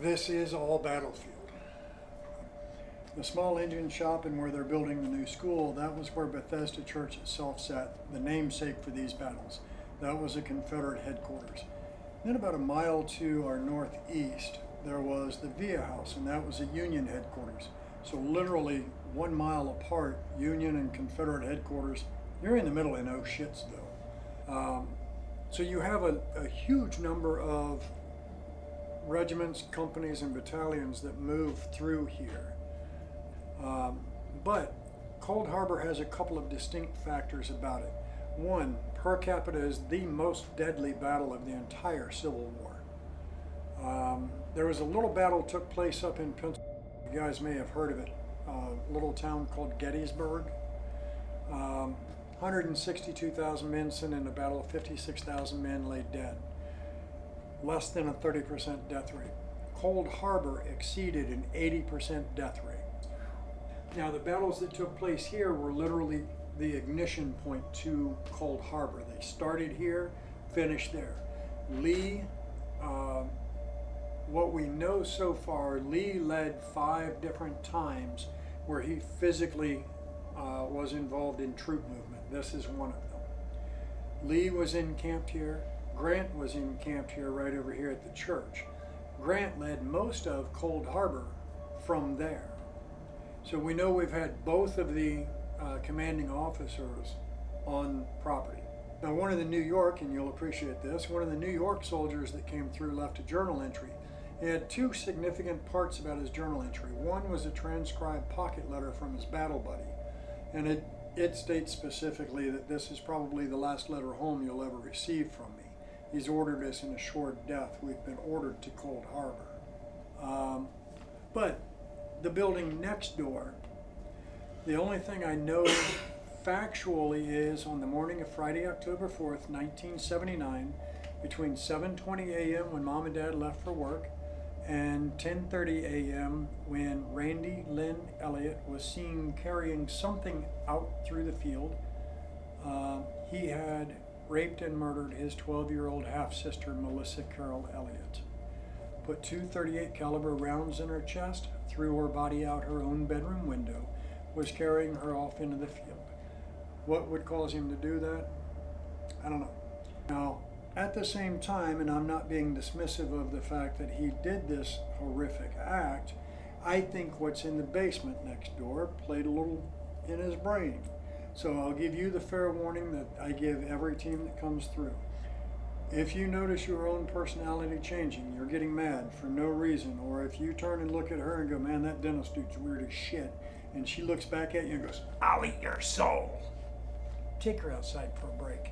This is all battlefield. The small engine shop and where they're building the new school, that was where Bethesda Church itself sat, the namesake for these battles. That was a Confederate headquarters. Then about a mile to our northeast, there was the Via House, and that was a Union headquarters. So literally 1 mile apart, Union and Confederate headquarters. You're in the middle of no shitsville. So you have a huge number of regiments, companies, and battalions that move through here. But Cold Harbor has a couple of distinct factors about it. One, per capita is the most deadly battle of the entire Civil War. There was a little battle took place up in Pennsylvania. You guys may have heard of it. A little town called Gettysburg. 162,000 men sent in a battle, 56,000 men lay dead. Less than a 30% death rate. Cold Harbor exceeded an 80% death rate. Now the battles that took place here were literally the ignition point to Cold Harbor. They started here, finished there. Lee, what we know so far, Lee led 5 different times where he physically was involved in troop movement. This is one of them. Lee was encamped here. Grant was encamped here right over here at the church. Grant led most of Cold Harbor from there. So we know we've had both of the commanding officers on property. Now one of the New York, and you'll appreciate this, one of the New York soldiers that came through left a journal entry. He had 2 significant parts about his journal entry. One was a transcribed pocket letter from his battle buddy, and it states specifically that this is probably the last letter home you'll ever receive from me. He's ordered us in assured death. We've been ordered to Cold Harbor. But the building next door, the only thing I know factually is on the morning of Friday, October 4th, 1979, between 7:20 a.m. when Mom and Dad left for work and 10:30 a.m. when Randy Lynn Elliott was seen carrying something out through the field. He had raped and murdered his 12-year-old half-sister, Melissa Carroll Elliott. Put 2 .38 caliber rounds in her chest, threw her body out her own bedroom window, was carrying her off into the field. What would cause him to do that? I don't know. Now, at the same time, and I'm not being dismissive of the fact that he did this horrific act, I think what's in the basement next door played a little in his brain. So I'll give you the fair warning that I give every team that comes through. If you notice your own personality changing, you're getting mad for no reason, or if you turn and look at her and go, man, that Dennis dude's weird as shit, and she looks back at you and goes, I'll eat your soul, take her outside for a break.